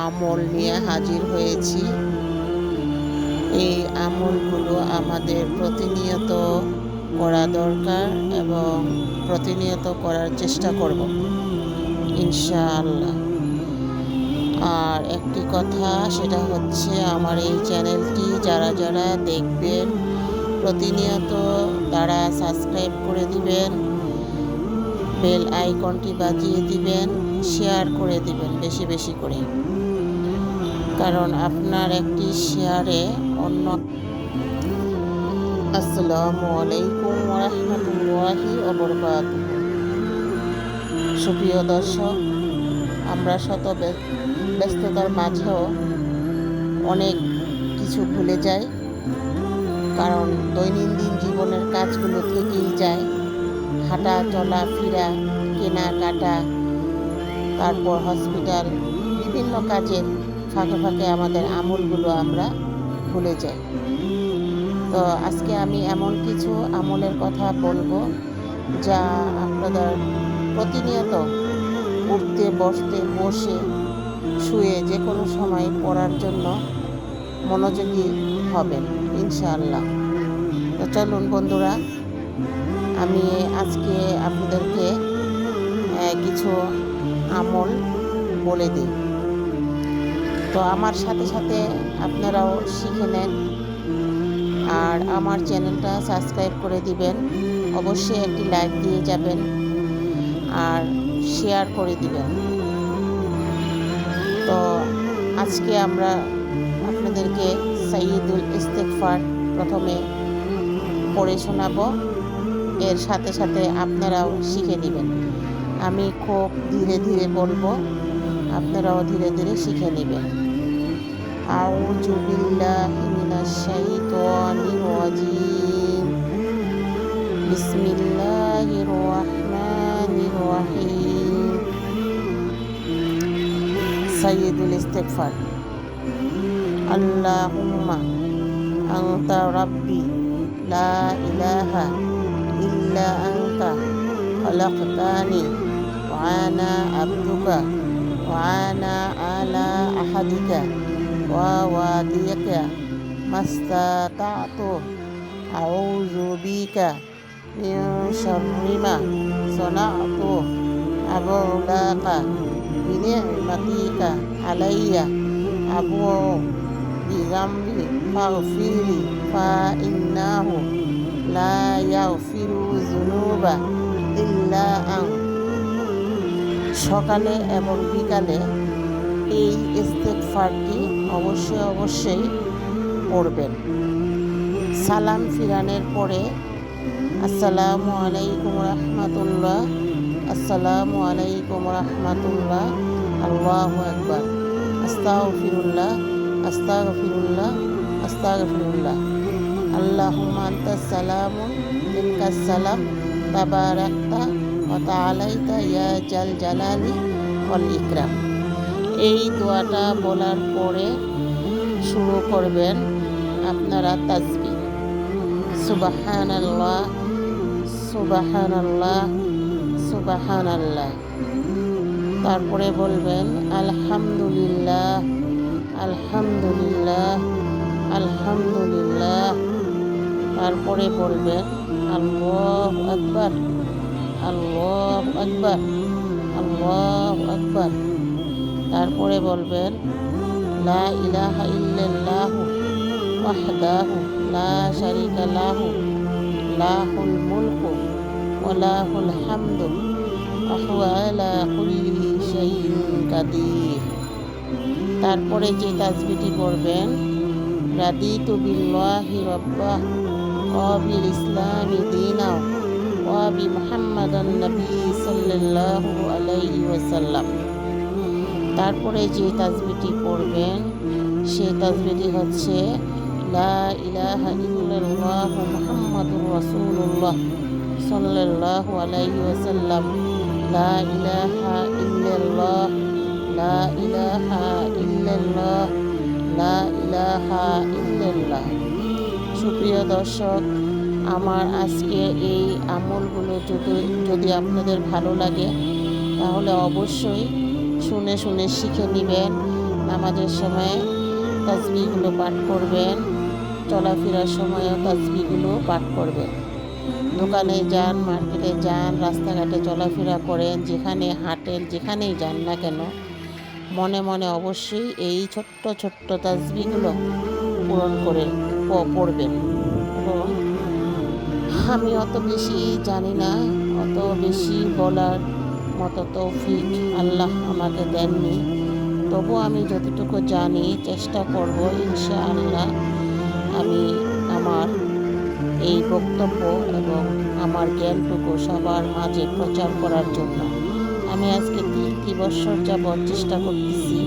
আমল নিয়ে হাজির হয়েছি। এই আমলগুলো আমাদের প্রতিনিয়ত করা দরকার এবং প্রতিনিয়ত করার চেষ্টা করব ইনশাআল্লাহ। আর একটি কথা, সেটা হচ্ছে আমার এই চ্যানেলটি যারা যারা দেখবেন প্রতিনিয়ত তারা সাবস্ক্রাইব করে দিবেন, বেল আইকনটি বাজিয়ে দিবেন, শেয়ার করে দিবেন বেশি বেশি করে, কারণ আপনার একটি শেয়ারে অন্য। আসসালামু আলাইকুম ওয়া রাহমাতুল্লাহি ওয়া বারাকাতুহু। সুপ্রিয় দর্শক, আমরা শত ব্যস্ততার মাঝেও অনেক কিছু ভুলে যাই, কারণ দৈনন্দিন জীবনের কাজগুলো থেকেই যায়। হাঁটা চলা ফেরা, কেনাকাটা, তারপর হসপিটাল, বিভিন্ন কাজের ফাঁকে ফাঁকে আমাদের আমলগুলো আমরা ভুলে যাই। তো আজকে আমি এমন কিছু আমলের কথা বলবো যা আপনাদের প্রতিনিয়ত উঠতে বসে শুয়ে যে কোনো সময় পড়ার জন্য মনোযোগী হবেন ইনশাআল্লাহ। তো চলুন বন্ধুরা, আমি আজকে আপনাদেরকে কিছু আমল বলে দিই। তো আমার সাথে সাথে আপনারাও শিখে নেন, আর আমার চ্যানেলটা সাবস্ক্রাইব করে দিবেন, অবশ্যই একটি লাইক দিয়ে যাবেন আর শেয়ার করে দিবেন। তো আজকে আমরা আপনাদেরকে সাইয়্যিদুল ইস্তেগফার প্রথমে পড়ে শোনাবো, এর সাথে সাথে আপনারাও শিখে নেবেন। আমি খুব ধীরে ধীরে বলবো, আপনারাও ধীরে ধীরে শিখে নেবেন। আউযু বিল্লাহি মিনাশ শাইতানির রাজিম। বিসমিল্লাহির রাহমানির রাহিম। সাইয়্যিদুল ইস্তেগফার। আল্লাহুম্মা আনতা রাব্বি লা ইলাহা ইল্লা আনতা খালাকতানি ওয়া আনা আবদুকা ওয়া আনা আলা আহাদিকা ওয়া ওয়াদিকা মাস্তাতা'তু আউযু বিকা মিন শাররি মা সানা'তু আবু'ু লাকা বিনি'মাতিকা আলাইয়া আবু'ু বিযামবি ফাগফিরলি ফাইন্নাহু লা ইয়াগফিরু যুনুবা ইল্লা আনতা। সকালে এবং বিকালে এই ইস্তেগফারটি অবশ্যই পড়বেন। সালাম ফিরানোর পরে আসসালামু আলাইকুম রাহমাতুল্লাহ, আসসালামু আলাইকুম রাহমাতুল্লাহ, আল্লাহু আকবার, আস্তাগফিরুল্লাহ, আস্তাগফিরুল্লাহ, আস্তাগফিরুল্লাহ। আল্লাহুম্মা আনতাস সালামু মিনকাস সালাম তাবারাকতা ওয়া তাআলাইতা ইয়া জাল জালালি ওয়াল ইকরাম। এই দোয়াটা বলার পরে শুরু করবেন আপনারা তাসবিহ। সুবহানাল্লাহ, সুবহানাল্লাহ, সুবহানাল্লাহ। তারপরে বলবেন আলহামদুলিল্লাহ, আলহামদুলিল্লাহ, আলহামদুলিল্লাহ। তারপরে বলবেন আল্লাহু আকবার, আল্লাহু আকবার, আল্লাহু আকবার। তারপরে বলবেন লা ইলাহা ইল্লাল্লাহু ওয়াহদাহু লা শারীকা লাহু লাহুল মুলকু ওয়া লাহুল হামদু ওয়া হুয়া আলা কুল্লি শাইইন কাদির। তারপরে যে তাসবিহটি পড়বেন রাদিতু বিল্লাহি রাব্বাহ ওয়া বিল ইসলামি দীনাও ওয়া বি মুহাম্মাদান নবী সাল্লাল্লাহু আলাইহি ওয়াসাল্লাম। তারপরে যে তাসবিহটি পড়বেন সেই তাসবিহটি হচ্ছে লা ইলাহা ইল্লাল্লাহু মুহাম্মাদুর রাসূলুল্লাহ সাল্লাল্লাহু আলাইহি ওয়াসাল্লাম। লা ইলাহা ইল্লাল্লাহ, লা ইলাহা ইল্লাল্লাহ, লা ইলাহা ইল্লাল্লাহ। সুপ্রিয় দর্শক, আমার আজকে এই আমলগুলো যদি আপনাদের ভালো লাগে তাহলে অবশ্যই শুনে শুনে শিখে নেবেন, নামাজের সময় তাসবিহগুলো পাঠ করবেন, চলাফেরার সময়ও তাসবিহগুলো পাঠ করবেন। দোকানে যান, মার্কেটে যান, রাস্তাঘাটে চলাফেরা করেন, যেখানে হাঁটেন, যেখানেই যান না কেন, মনে মনে অবশ্যই এই ছোট্ট ছোট্ট তাসবিহগুলো পূরণ করে পড়বেন। এবং আমি অত বেশি জানি না, অত বেশি বলার মতো তৌফিক আল্লাহ আমাকে দেননি। তবু আমি যতটুকু জানি চেষ্টা করব ইনশাআল্লাহ আমি আমার এই বক্তব্য এবং আমার জ্ঞানটুকু সবার মাঝে প্রচার করার জন্য। আমি আজকে 3 বছর যাবৎ চেষ্টা করতেছি,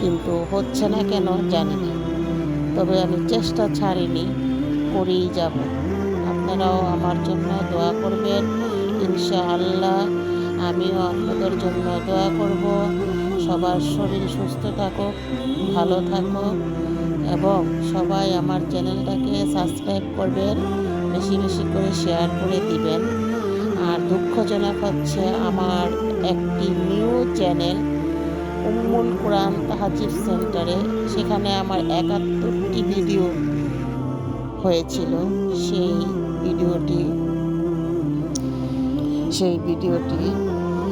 কিন্তু হচ্ছে না কেন জানি না। তবে আমি চেষ্টা ছাড়িনি, করেই যাব। আপনারাও আমার জন্য দোয়া করবেন ইনশাআল্লাহ। আমিও আপনাদের জন্য দোয়া করব। সবার শরীর সুস্থ থাকুক, ভালো থাকুক এবং সবাই আমার চ্যানেলটাকে সাবস্ক্রাইব করবেন, বেশি বেশি করে শেয়ার করে দিবেন। আর দুঃখজনক হচ্ছে আমার একটি নিউ চ্যানেল উম্মুল কোরআন তাহজিব সেন্টারে, সেখানে আমার 71টি ভিডিও হয়েছিল। সেই ভিডিওটি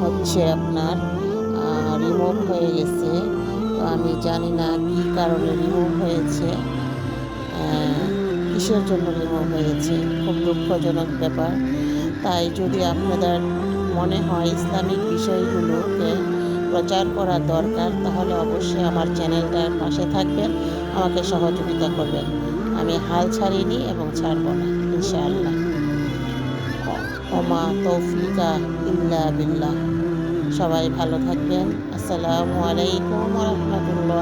হচ্ছে আপনার রিমুভ হয়ে গেছে। তো আমি জানি না কী কারণে রিমুভ হয়েছে, কিসের জন্য রিমুভ হয়েছে, খুব দুঃখজনক ব্যাপার। তাই যদি আপনাদের মনে হয় ইসলামিক বিষয়গুলোকে প্রচার করা দরকার, তাহলে অবশ্যই আমার চ্যানেলটার পাশে থাকবেন, আমাকে সহযোগিতা করবেন। আমি হাল ছাড়িনি এবং ছাড়ব না ইনশাআল্লাহ। ওমা তৌফিকা ইল্লা বিল্লাহ। সবাই ভালো থাকবেন। আসসালামু আলাইকুম ওয়া রাহমাতুল্লাহ।